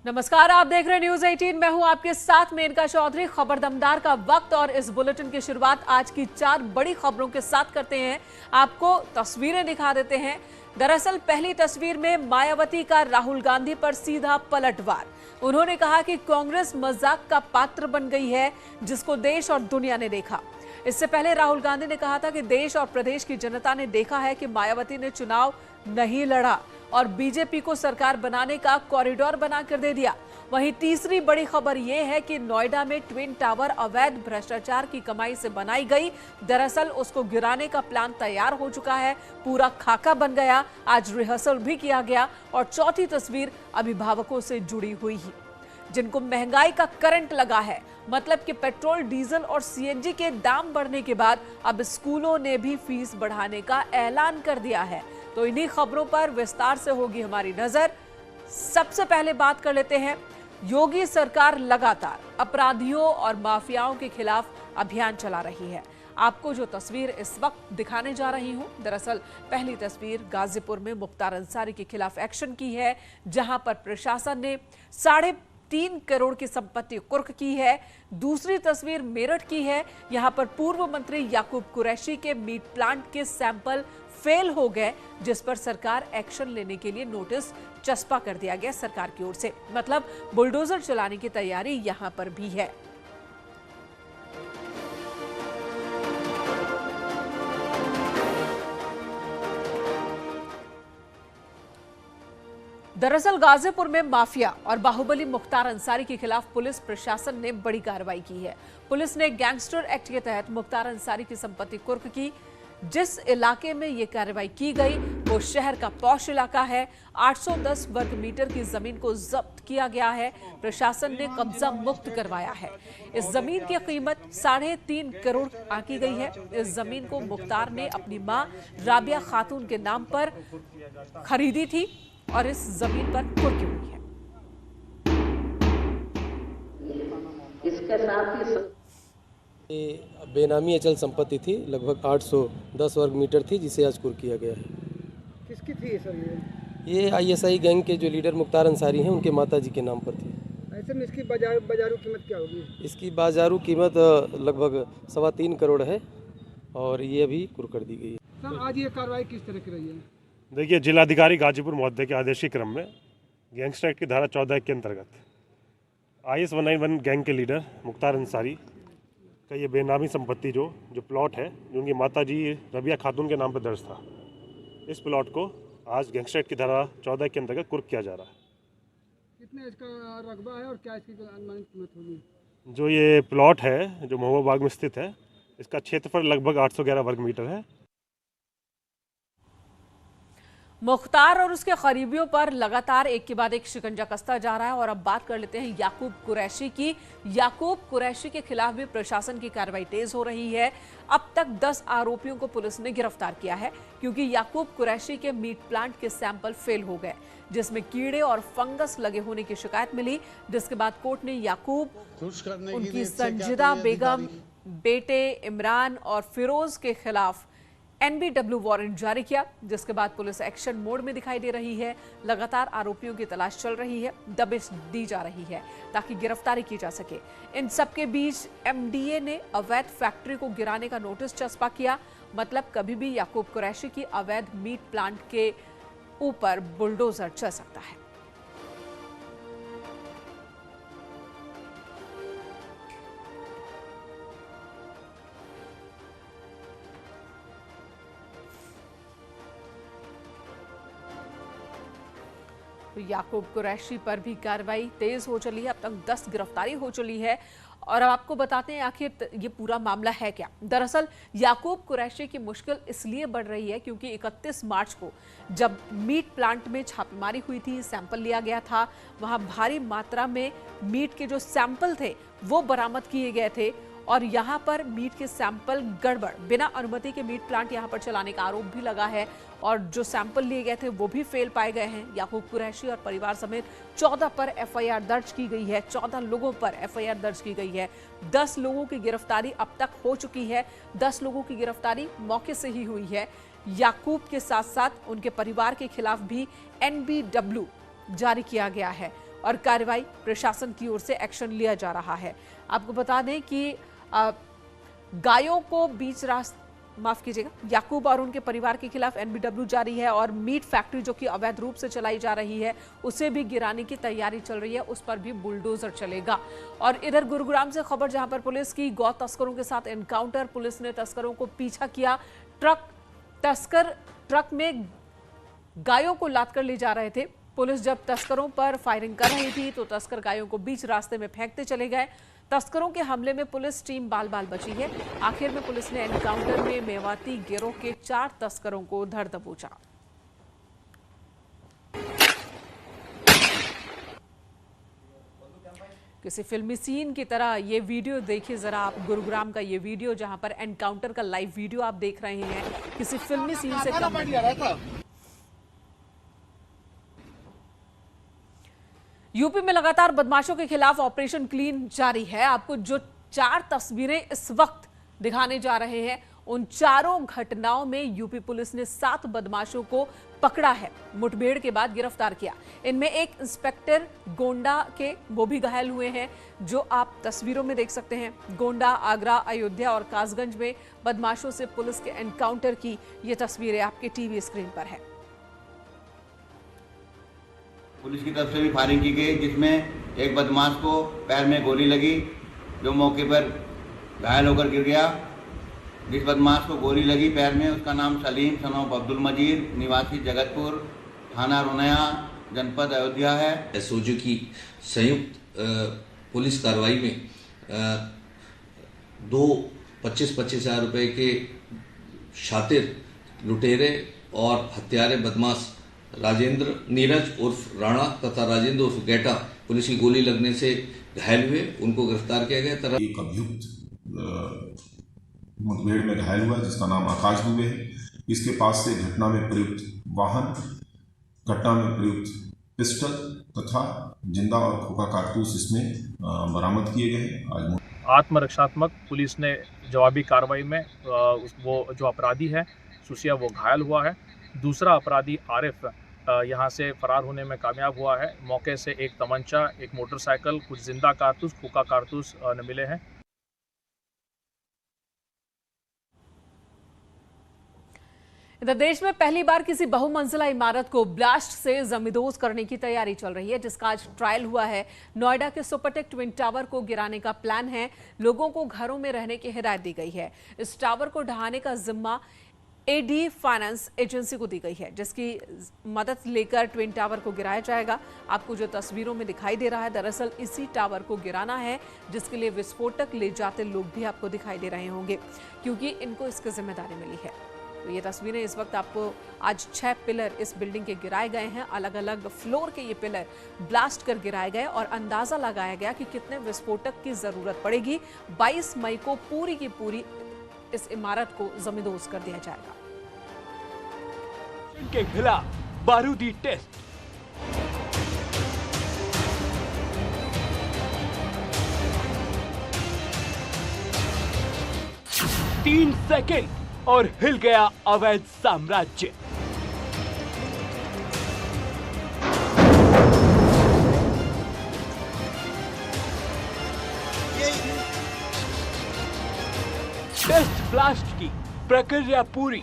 नमस्कार, आप देख रहे हैं न्यूज 18। मैं हूं आपके साथ मेनका चौधरी। खबर दमदार का वक्त और इस बुलेटिन की शुरुआत आज की 4 बड़ी खबरों के साथ करते हैं। आपको तस्वीरें दिखा देते हैं। दरअसल पहली तस्वीर में मायावती का राहुल गांधी पर सीधा पलटवार। उन्होंने कहा कि कांग्रेस मजाक का पात्र बन गई है, जिसको देश और दुनिया ने देखा। इससे पहले राहुल गांधी ने कहा था कि देश और प्रदेश की जनता ने देखा है कि मायावती ने चुनाव नहीं लड़ा और बीजेपी को सरकार बनाने का कॉरिडोर बनाकर दे दिया। वहीं तीसरी बड़ी खबर यह है कि नोएडा में ट्विन टावर अवैध भ्रष्टाचार की कमाई से बनाई गई। दरअसल उसको गिराने का प्लान तैयार हो चुका है, पूरा खाका बन गया। आज रिहर्सल भी किया गया। और चौथी तस्वीर अभिभावकों से जुड़ी हुई ही, जिनको महंगाई का करंट लगा है, मतलब कि पेट्रोल, डीजल और सीएनजी के दाम बढ़ने के बाद अब स्कूलों ने भी फीस बढ़ाने का ऐलान कर दिया है। तो इन्हीं खबरों पर विस्तार से होगी हमारी नजर। सबसे पहले बात कर लेते हैं, योगी सरकार लगातार अपराधियों और माफियाओं के खिलाफ अभियान चला रही है। आपको जो तस्वीर इस वक्त दिखाने जा रही हूं, दरअसल पहली तस्वीर गाजीपुर में मुख्तार अंसारी के खिलाफ एक्शन की है, जहां पर प्रशासन ने 3.5 करोड़ की संपत्ति कुर्क की है। दूसरी तस्वीर मेरठ की है। यहां पर पूर्व मंत्री याकूब कुरैशी के मीट प्लांट के सैंपल फेल हो गए, जिस पर सरकार एक्शन लेने के लिए नोटिस चस्पा कर दिया गया सरकार की ओर से। मतलब बुलडोजर चलाने की तैयारी यहां पर भी है। दरअसल गाजीपुर में माफिया और बाहुबली मुख्तार अंसारी के खिलाफ पुलिस प्रशासन ने बड़ी कार्रवाई की है। पुलिस ने गैंगस्टर एक्ट के तहत मुख्तार अंसारी की संपत्ति कुर्क की। जिस इलाके में यह कार्रवाई की गई वो शहर का पॉश इलाका है। 810 वर्ग मीटर की जमीन को जब्त किया गया है। प्रशासन ने कब्जा मुक्त करवाया है। इस जमीन की कीमत 3.5 करोड़ आंकी गई है। इस जमीन को मुख्तार ने अपनी मां राबिया खातून के नाम पर खरीदी थी और इस जमीन पर कुर्की हुई है। इसके साथ ही ये बेनामी अचल संपत्ति थी, लगभग 810 वर्ग मीटर थी, जिसे आज कुर्क किया गया है। किसकी थी सर ये आईएसआई गैंग के जो लीडर मुख्तार अंसारी हैं, उनके माताजी के नाम पर थी। ऐसे में इसकी बाजारू कीमत क्या होगी? इसकी बाजारू कीमत लगभग 3.25 करोड़ है और ये अभी कुर्क कर दी गई है। सर आज ये कार्रवाई किस तरह की रही है? देखिए, जिलाधिकारी गाजीपुर महोदय के आदेश के क्रम में गैंगस्टर एक्ट की धारा 14 के अंतर्गत IS 191 गैंग के लीडर मुख्तार अंसारी का ये बेनामी संपत्ति जो प्लॉट है, जो उनकी माताजी रबिया खातून के नाम पर दर्ज था, इस प्लॉट को आज गैंगस्टर एक्ट की धारा 14 के अंतर्गत कुर्क किया जा रहा है। कितने इसका रकबा है और क्या इसकी अनुमानित कीमत होगी? जो ये प्लॉट है, जो महुआ बाग में स्थित है, इसका क्षेत्रफल लगभग 811 वर्ग मीटर है। मुख्तार और उसके करीबियों पर लगातार एक के बाद एक शिकंजा कसता जा रहा है। और अब बात कर लेते हैं याकूब कुरैशी की। याकूब कुरैशी के खिलाफ भी प्रशासन की कार्रवाई तेज हो रही है। अब तक 10 आरोपियों को पुलिस ने गिरफ्तार किया है, क्योंकि याकूब कुरैशी के मीट प्लांट के सैंपल फेल हो गए, जिसमें कीड़े और फंगस लगे होने की शिकायत मिली। जिसके बाद कोर्ट ने याकूब, उनकी संजिदा बेगम, बेटे इमरान और फिरोज के खिलाफ NBW वारंट जारी किया। जिसके बाद पुलिस एक्शन मोड में दिखाई दे रही है। लगातार आरोपियों की तलाश चल रही है, दबिश दी जा रही है ताकि गिरफ्तारी की जा सके। इन सबके बीच MDA ने अवैध फैक्ट्री को गिराने का नोटिस चस्पा किया। मतलब कभी भी याकूब कुरैशी की अवैध मीट प्लांट के ऊपर बुलडोजर चल सकता है। तो याकूब कुरैशी पर भी कार्रवाई तेज हो चली है। अब तक 10 गिरफ्तारी हो चली है। और अब आपको बताते हैं आखिर ये पूरा मामला है क्या। दरअसल याकूब कुरैशी की मुश्किल इसलिए बढ़ रही है क्योंकि 31 मार्च को जब मीट प्लांट में छापेमारी हुई थी, सैंपल लिया गया था, वहां भारी मात्रा में मीट के जो सैंपल थे वो बरामद किए गए थे। और यहां पर मीट के सैंपल गड़बड़, बिना अनुमति के मीट प्लांट यहां पर चलाने का आरोप भी लगा है। और जो सैंपल लिए गए थे वो भी फेल पाए गए हैं। याकूब कुरैशी और परिवार समेत 14 पर FIR दर्ज की गई है। 14 लोगों पर FIR दर्ज की गई है। 10 लोगों की गिरफ्तारी अब तक हो चुकी है। 10 लोगों की गिरफ्तारी मौके से ही हुई है। याकूब के साथ साथ उनके परिवार के खिलाफ भी NBW जारी किया गया है। और कार्रवाई प्रशासन की ओर से एक्शन लिया जा रहा है। आपको बता दें कि गायों को बीच रास्ते याकूब और उनके परिवार के खिलाफ एनबीडब्ल्यू जारी है और मीट फैक्ट्री जो कि अवैध रूप से चलाई जा रही है उसे भी गिराने की तैयारी चल रही है, उस पर भी बुलडोजर चलेगा। और इधर गुरुग्राम से खबर जहां पर पुलिस की गौ तस्करों के साथ एनकाउंटर, पुलिस ने तस्करों को पीछा किया। तस्कर ट्रक में गायों को लाद कर ले जा रहे थे। पुलिस जब तस्करों पर फायरिंग कर रही थी तो तस्कर गायों को बीच रास्ते में फेंकते चले गए। तस्करों के हमले में पुलिस टीम बाल बाल बची है। आखिर में पुलिस ने एनकाउंटर में मेवाती गिरोह के 4 तस्करों को धर दबोचा। किसी फिल्मी सीन की तरह ये वीडियो देखिए जरा आप, गुरुग्राम का ये वीडियो जहां पर एनकाउंटर का लाइव वीडियो आप देख रहे हैं, किसी फिल्मी सीन से कम नहीं। यूपी में लगातार बदमाशों के खिलाफ ऑपरेशन क्लीन जारी है। आपको जो 4 तस्वीरें इस वक्त दिखाने जा रहे हैं, उन चारों घटनाओं में यूपी पुलिस ने 7 बदमाशों को पकड़ा है, मुठभेड़ के बाद गिरफ्तार किया। इनमें एक इंस्पेक्टर गोंडा के वो भी घायल हुए हैं, जो आप तस्वीरों में देख सकते हैं। गोंडा, आगरा, अयोध्या और कासगंज में बदमाशों से पुलिस के एनकाउंटर की ये तस्वीरें आपके टीवी स्क्रीन पर है। पुलिस की तरफ से भी फायरिंग की गई, जिसमें एक बदमाश को पैर में गोली लगी, जो मौके पर घायल होकर गिर गया। जिस बदमाश को गोली लगी पैर में, उसका नाम सलीम सन ऑफ अब्दुल मजीद, निवासी जगतपुर, थाना रोनया, जनपद अयोध्या है। एसओजी की संयुक्त पुलिस कार्रवाई में 2 25-25 हज़ार रुपये के शातिर, लुटेरे और हत्यारे बदमाश राजेंद्र, नीरज उर्फ राणा तथा राजेंद्र उर्फ गेटा पुलिस की गोली लगने से घायल हुए, उनको गिरफ्तार किया गया। एक अभियुक्त मुठभेड़ में घायल हुआ जिसका नाम आकाश दुबे है। इसके पास से घटना में प्रयुक्त वाहन, घटना में प्रयुक्त पिस्टल तथा जिंदा और खोखा कारतूस इसमें बरामद किए गए। आत्मरक्षात्मक पुलिस ने जवाबी कार्रवाई में वो जो अपराधी है सुसिया वो घायल हुआ है। दूसरा अपराधी आरिफ यहाँ से फरार होने में कामयाब हुआ है। मौके से एक तमंचा, एक मोटरसाइकिल, कुछ जिंदा कारतूस, खोखा कारतूस मिले हैं। इधर देश में पहली बार किसी बहुमंजिला इमारत को ब्लास्ट से जमींदोज करने की तैयारी चल रही है, जिसका आज ट्रायल हुआ है। नोएडा के सुपरटेक ट्विन टावर को गिराने का प्लान है। लोगों को घरों में रहने की हिदायत दी गई है। इस टावर को ढहाने का जिम्मा एडी फाइनेंस एजेंसी को दी गई है, जिसकी मदद लेकर ट्विन टावर को गिराया जाएगा। आपको जो तस्वीरों में दिखाई दे रहा है, दरअसल इसी टावर को गिराना है, जिसके लिए विस्फोटक ले जाते लोग भी आपको दिखाई दे रहे होंगे, क्योंकि इनको इसकी जिम्मेदारी मिली है। तो ये तस्वीरें इस वक्त आपको, आज 6 पिलर इस बिल्डिंग के गिराए गए हैं। अलग अलग फ्लोर के ये पिलर ब्लास्ट कर गिराए गए और अंदाजा लगाया गया कि कितने विस्फोटक की जरूरत पड़ेगी। 22 मई को पूरी की पूरी इस इमारत को जमींदोज कर दिया जाएगा। के खिलाफ बारूदी टेस्ट। तीन सेकेंड और हिल गया अवैध साम्राज्य। टेस्ट ब्लास्ट की प्रक्रिया पूरी।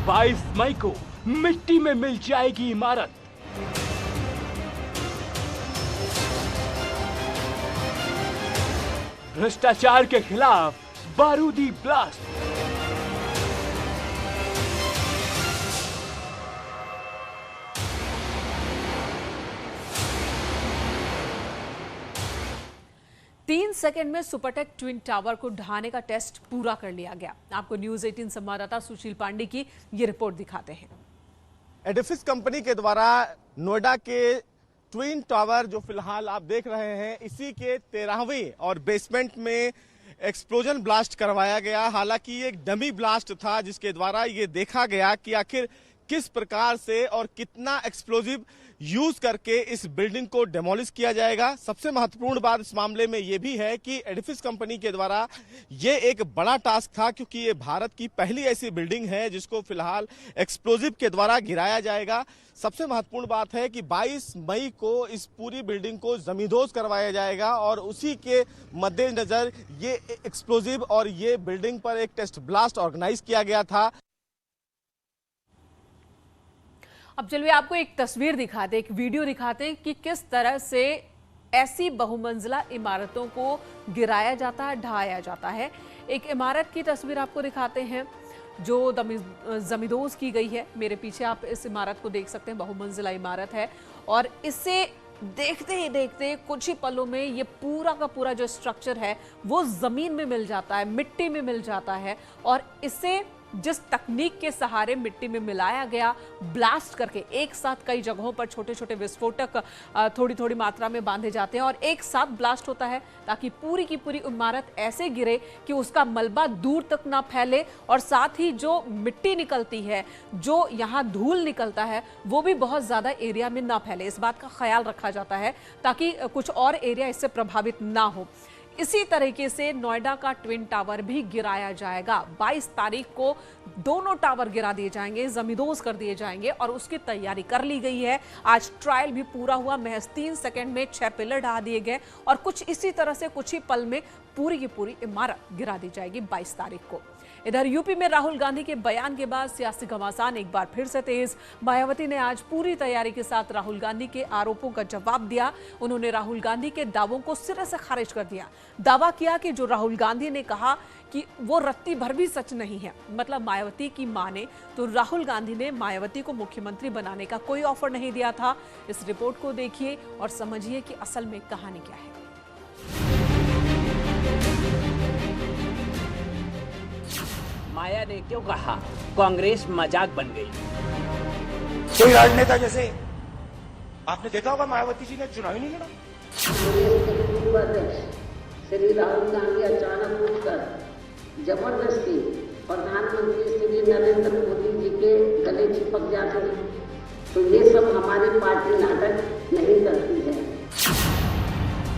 बाईस मई को मिट्टी में मिल जाएगी इमारत। भ्रष्टाचार के खिलाफ बारूदी ब्लास्ट। तीन सेकंड में सुपरटेक ट्विन टावर को ढहाने का टेस्ट पूरा कर लिया गया। आपको न्यूज़ 18 संवाददाता सुशील पांडे की ये रिपोर्ट दिखाते हैं। एडिफिस कंपनी के द्वारा नोएडा के ट्विन टावर जो फिलहाल आप देख रहे हैं, इसी के 13वीं और बेसमेंट में एक्सप्लोजन ब्लास्ट करवाया गया। हालांकि ये एक डमी ब्लास्ट था, जिसके द्वारा ये देखा गया कि आखिर किस प्रकार से और कितना एक्सप्लोजिव यूज करके इस बिल्डिंग को डेमोलिश किया जाएगा। सबसे महत्वपूर्ण बात इस मामले में यह भी है कि एडिफिस कंपनी के द्वारा ये एक बड़ा टास्क था, क्योंकि ये भारत की पहली ऐसी बिल्डिंग है जिसको फिलहाल एक्सप्लोजिव के द्वारा गिराया जाएगा। सबसे महत्वपूर्ण बात है कि 22 मई को इस पूरी बिल्डिंग को जमींदोज करवाया जाएगा और उसी के मद्देनजर ये एक्सप्लोजिव और ये बिल्डिंग पर एक टेस्ट ब्लास्ट ऑर्गेनाइज किया गया था। अब चलिए आपको एक तस्वीर दिखाते, एक वीडियो दिखाते हैं कि किस तरह से ऐसी बहुमंजिला इमारतों को गिराया जाता है, ढहाया जाता है। एक इमारत की तस्वीर आपको दिखाते हैं जो जमींदोज की गई है। मेरे पीछे आप इस इमारत को देख सकते हैं, बहुमंजिला इमारत है और इसे देखते ही देखते कुछ ही पलों में ये पूरा का पूरा जो स्ट्रक्चर है वो जमीन में मिल जाता है, मिट्टी में मिल जाता है। और इसे जिस तकनीक के सहारे मिट्टी में मिलाया गया, ब्लास्ट करके एक साथ कई जगहों पर छोटे छोटे विस्फोटक थोड़ी थोड़ी मात्रा में बांधे जाते हैं और एक साथ ब्लास्ट होता है ताकि पूरी की पूरी इमारत ऐसे गिरे कि उसका मलबा दूर तक ना फैले और साथ ही जो मिट्टी निकलती है, जो यहाँ धूल निकलता है, वो भी बहुत ज्यादा एरिया में ना फैले। इस बात का ख्याल रखा जाता है ताकि कुछ और एरिया इससे प्रभावित ना हो। इसी तरीके से नोएडा का ट्विन टावर भी गिराया जाएगा। 22 तारीख को दोनों टावर गिरा दिए जाएंगे, जमींदोज कर दिए जाएंगे और उसकी तैयारी कर ली गई है। आज ट्रायल भी पूरा हुआ, महज 3 सेकंड में 6 पिलर ढा दिए गए और कुछ इसी तरह से कुछ ही पल में पूरी की पूरी इमारत गिरा दी जाएगी 22 तारीख को। इधर यूपी में राहुल गांधी के बयान के बाद सियासी घमासान एक बार फिर से तेज। मायावती ने आज पूरी तैयारी के साथ राहुल गांधी के आरोपों का जवाब दिया। उन्होंने राहुल गांधी के दावों को सिरे से खारिज कर दिया। दावा किया कि जो राहुल गांधी ने कहा कि वो रत्ती भर भी सच नहीं है। मतलब मायावती की माने तो राहुल गांधी ने मायावती को मुख्यमंत्री बनाने का कोई ऑफर नहीं दिया था। इस रिपोर्ट को देखिए और समझिए कि असल में कहानी क्या है। माया ने क्यों कहा कांग्रेस मजाक बन गई? कोई राजनेता जैसे आपने देखा होगा मायावती जी ने चुनाव ही नहीं लड़ा। श्री राहुल गांधी अचानक उठकर जबरदस्ती प्रधानमंत्री श्री नरेंद्र मोदी जी के गले चिपक जाते हैं, तो ये सब हमारी पार्टी नाटक नहीं करती है।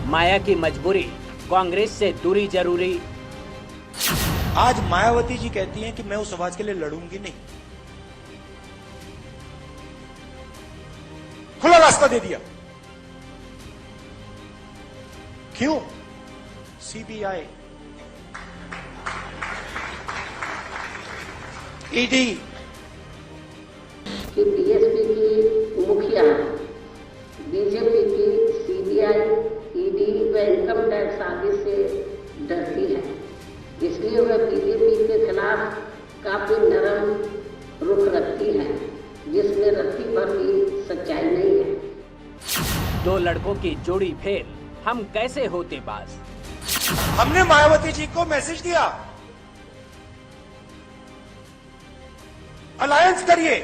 माया की मजबूरी, कांग्रेस से दूरी जरूरी। आज मायावती जी कहती हैं कि मैं उस आवाज के लिए लड़ूंगी नहीं। खुला रास्ता दे दिया। क्यों? सीबीआई, ईडी कि बीएसपी की मुखिया बीजेपी की सीबीआई, ईडी व इनकम टैक्स आदि से डरती है, इसलिए वह बीजेपी के खिलाफ काफी नरम रुख रखती है, जिसमें रत्ती भर भी सच्चाई नहीं है। दो लड़कों की जोड़ी फेल, हम कैसे होते बाज? हमने मायावती जी को मैसेज दिया, अलायंस करिए,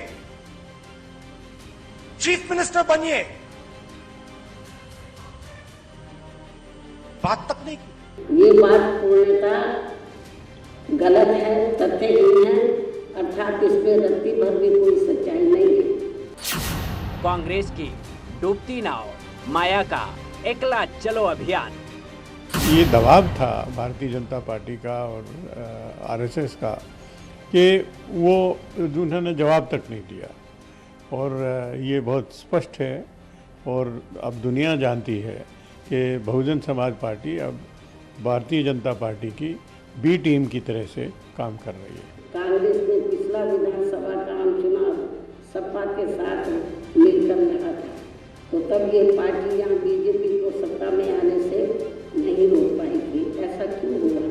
चीफ मिनिस्टर बनिए। बात तक नहीं की। ये बात पूर्णतः गलत है, तथ्यहीन है, अर्थात इसमें रत्ती भर भी कोई सच्चाई नहीं है। कांग्रेस की डूबती नाव, माया का एकला चलो अभियान। ये दबाव था भारतीय जनता पार्टी का और आरएसएस का कि वो उन्होंने जवाब तक नहीं दिया और ये बहुत स्पष्ट है और अब दुनिया जानती है कि बहुजन समाज पार्टी अब भारतीय जनता पार्टी की बी टीम की तरह से काम कर रही है। कांग्रेस ने पिछला विधानसभा का आम चुनाव सपा के साथ मिलकर लड़ा था, तो तब ये पार्टी यहाँ बीजेपी को सत्ता में आने से नहीं रोक पाई थी। ऐसा क्यों हुआ?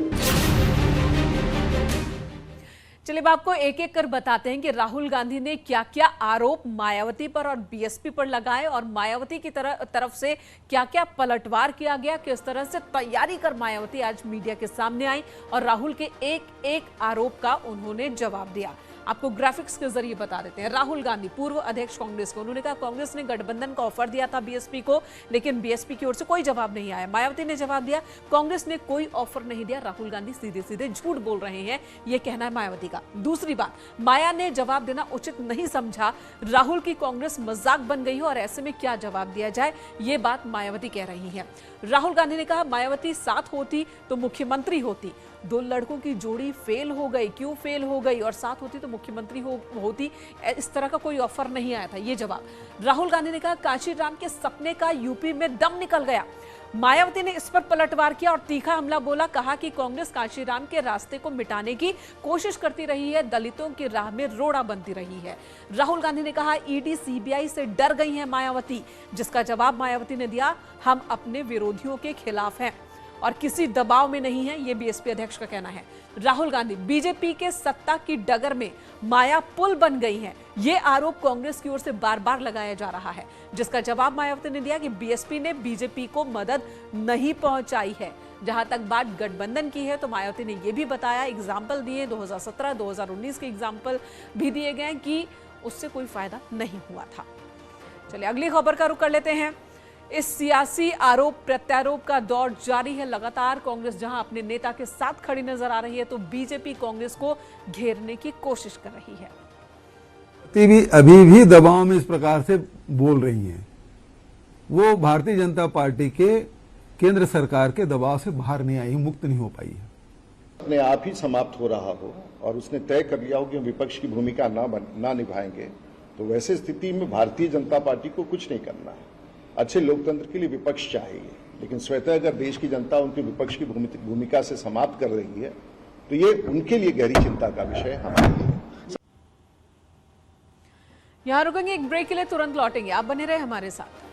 चलिए आपको एक एक कर बताते हैं कि राहुल गांधी ने क्या क्या आरोप मायावती पर और बीएसपी पर लगाए और मायावती की तरफ से क्या क्या पलटवार किया गया, किस तरह से तैयारी कर मायावती आज मीडिया के सामने आई और राहुल के एक एक आरोप का उन्होंने जवाब दिया। आपको ग्राफिक्स के जरिए बता देते हैं। राहुल गांधी पूर्व अध्यक्ष कांग्रेस को, उन्होंने कहा कांग्रेस ने गठबंधन का ऑफर दिया था बीएसपी को, लेकिन बीएसपी की ओर से कोई जवाब नहीं आया। मायावती ने जवाब दिया कांग्रेस ने कोई ऑफर नहीं दिया। राहुल गांधी सीधे सीधे झूठ बोल रहे हैं, यह कहना है मायावती का। दूसरी बात, माया ने जवाब देना उचित नहीं समझा, राहुल की कांग्रेस मजाक बन गई हो और ऐसे में क्या जवाब दिया जाए, ये बात मायावती कह रही है। राहुल गांधी ने कहा मायावती साथ होती तो मुख्यमंत्री होती, दो लड़कों की जोड़ी फेल हो गई, क्यों फेल हो गई, और साथ होती तो मुख्यमंत्री होती, इस तरह का कोई ऑफर नहीं आया था, ये जवाब। राहुल गांधी ने कहा कांशीराम के सपने का यूपी में दम निकल गया। मायावती ने इस पर पलटवार किया और तीखा हमला बोला, कहा कि कांग्रेस कांशीराम के रास्ते को मिटाने की कोशिश करती रही है, दलितों की राह में रोड़ा बनती रही है। राहुल गांधी ने कहा ईडी सीबीआई से डर गई है मायावती, जिसका जवाब मायावती ने दिया हम अपने विरोधियों के खिलाफ हैं और किसी दबाव में नहीं है, यह बीएसपी अध्यक्ष का कहना है। राहुल गांधी, बीजेपी के सत्ता की डगर में माया पुल बन गई है, यह आरोप कांग्रेस की ओर से बार बार लगाया जा रहा है, जिसका जवाब मायावती ने दिया कि बीएसपी ने बीजेपी को मदद नहीं पहुंचाई है। जहां तक बात गठबंधन की है तो मायावती ने यह भी बताया, एग्जाम्पल दिए 2017 2019 के एग्जाम्पल भी दिए गए कि उससे कोई फायदा नहीं हुआ था। चलिए अगली खबर का रुख कर लेते हैं। इस सियासी आरोप प्रत्यारोप का दौर जारी है लगातार। कांग्रेस जहां अपने नेता के साथ खड़ी नजर आ रही है तो बीजेपी कांग्रेस को घेरने की कोशिश कर रही है। अभी भी दबाव में इस प्रकार से बोल रही हैं, वो भारतीय जनता पार्टी के केंद्र सरकार के दबाव से बाहर नहीं आई, मुक्त नहीं हो पाई है। अपने आप ही समाप्त हो रहा हो और उसने तय कर लिया हो कि हम विपक्ष की भूमिका ना निभाएंगे, तो वैसे स्थिति में भारतीय जनता पार्टी को कुछ नहीं करना है। अच्छे लोकतंत्र के लिए विपक्ष चाहिए, लेकिन स्वतः अगर देश की जनता उनकी विपक्ष की भूमिका से समाप्त कर रही है तो ये उनके लिए गहरी चिंता का विषय हमारे लिए। यहां रुकेंगे एक ब्रेक के लिए, तुरंत लौटेंगे, आप बने रहे हमारे साथ।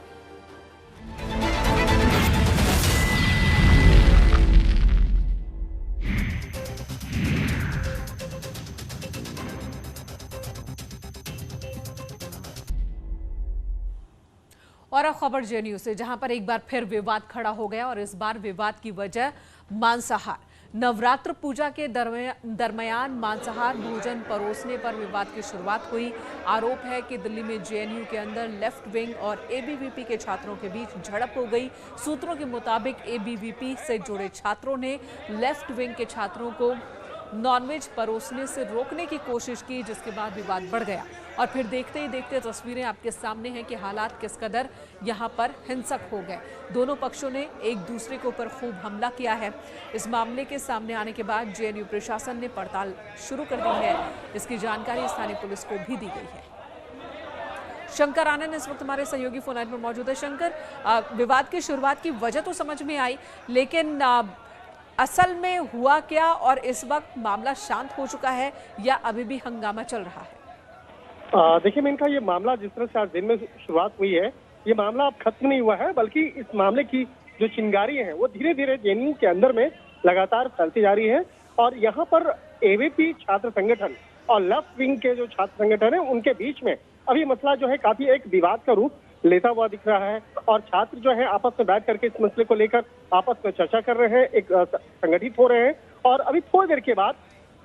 और अब खबर जेएनयू से, जहां पर एक बार फिर विवाद खड़ा हो गया और इस बार विवाद की वजह मांसाहार। नवरात्र पूजा के दरमियान मांसाहार भोजन परोसने पर विवाद की शुरुआत हुई। आरोप है कि दिल्ली में जेएनयू के अंदर लेफ्ट विंग और एबीवीपी के छात्रों के बीच झड़प हो गई। सूत्रों के मुताबिक एबीवीपी से जुड़े छात्रों ने लेफ्ट विंग के छात्रों को नॉनवेज परोसने से रोकने की कोशिश की, जिसके बाद विवाद बढ़ गया। और फिर देखते ही देखते तस्वीरें आपके सामने हैं कि हालात किस कदर यहां पर हिंसक हो गए। दोनों पक्षों ने एक दूसरे के ऊपर खूब हमला किया है। इस मामले के सामने आने के बाद जेएनयू प्रशासन ने पड़ताल शुरू कर दी है। इसकी जानकारी स्थानीय पुलिस को भी दी गई है। शंकर आनंद इस वक्त हमारे सहयोगी फोन लाइन पर मौजूद है। शंकर, विवाद की शुरुआत की वजह तो समझ में आई, लेकिन असल में हुआ क्या और इस वक्त मामला शांत हो चुका है या अभी भी हंगामा चल रहा है? देखिए मेनका, ये मामला जिस तरह से आज दिन में शुरुआत हुई है, ये मामला अब खत्म नहीं हुआ है, बल्कि इस मामले की जो चिंगारी है वो धीरे धीरे जेएनयू के अंदर में लगातार फैलती जा रही है। और यहाँ पर एबीवीपी छात्र संगठन और लेफ्ट विंग के जो छात्र संगठन है उनके बीच में अभी मसला जो है काफी एक विवाद का रूप लेता हुआ दिख रहा है। और छात्र जो है आपस में बैठ करके इस मसले को लेकर आपस में चर्चा कर रहे हैं, एक संगठित हो रहे हैं। और अभी थोड़ी देर के बाद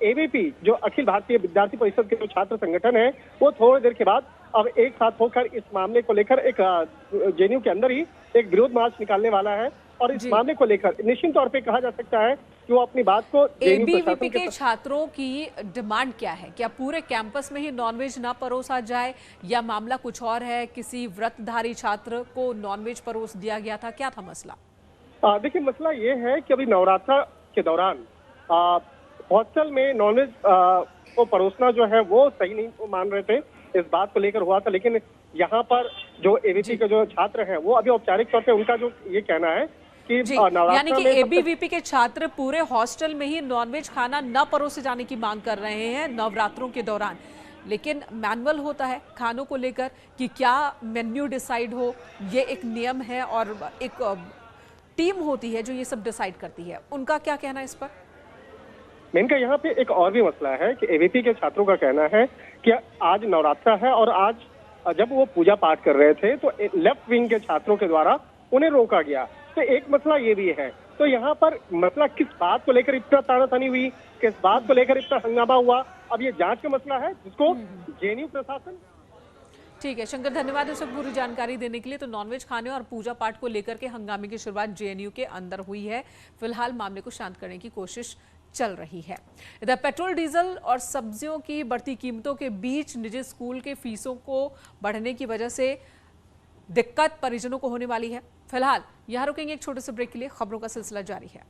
एबीवीपी जो अखिल भारतीय विद्यार्थी परिषद के जो छात्र संगठन है वो थोड़ी देर के बाद अब एक साथ होकर इस मामले को लेकर एक जेएनयू के अंदर ही एक विरोध मार्च निकालने वाला है। और इस मामले को लेकर निश्चित तौर पे कहा जा सकता है कि वो अपनी बात को एबीवीपी के छात्रों की डिमांड क्या है? क्या पूरे कैंपस में ही नॉनवेज ना परोसा जाए या मामला कुछ और है? किसी व्रतधारी छात्र को नॉनवेज परोस दिया गया था, क्या था मसला? देखिए मसला ये है कि अभी नवरात्र के दौरान हॉस्टल में नॉनवेज को परोसना जो है वो सही नहीं मान रहे थे, इस बात को लेकर हुआ था। लेकिन यहाँ पर जो एबीवीपी के जो छात्र हैं वो अभी औपचारिक तौर पे उनका जो ये कहना है कि यानी कि एबीवीपी के छात्र पूरे हॉस्टल में ही नॉनवेज खाना न परोसे जाने की मांग कर रहे हैं नवरात्रों के दौरान। लेकिन मैनुअल होता है खानों को लेकर कि क्या मेन्यू डिसाइड हो, ये एक नियम है और एक टीम होती है जो ये सब डिसाइड करती है। उनका क्या कहना है इस पर? मेनका, यहाँ पे एक और भी मसला है कि एबीवीपी के छात्रों का कहना है कि आज नवरात्रा है और आज जब वो पूजा पाठ कर रहे थे तो लेफ्ट विंग के छात्रों के द्वारा उन्हें रोका गया। तो एक मसला ये भी है। तो यहाँ पर मसला किस बात को लेकर इतना तानातानी हुई, किस बात को लेकर इतना हंगामा हुआ, अब ये जांच का मसला है जिसको जेएनयू प्रशासन। ठीक है शंकर, धन्यवाद इस पूरी जानकारी देने के लिए। तो नॉनवेज खाने और पूजा पाठ को लेकर के हंगामे की शुरुआत जेएनयू के अंदर हुई है। फिलहाल मामले को शांत करने की कोशिश चल रही है। इधर पेट्रोल, डीजल और सब्जियों की बढ़ती कीमतों के बीच निजी स्कूल के फीसों को बढ़ने की वजह से दिक्कत परिजनों को होने वाली है। फिलहाल यहां रुकेंगे एक छोटे से ब्रेक के लिए, खबरों का सिलसिला जारी है।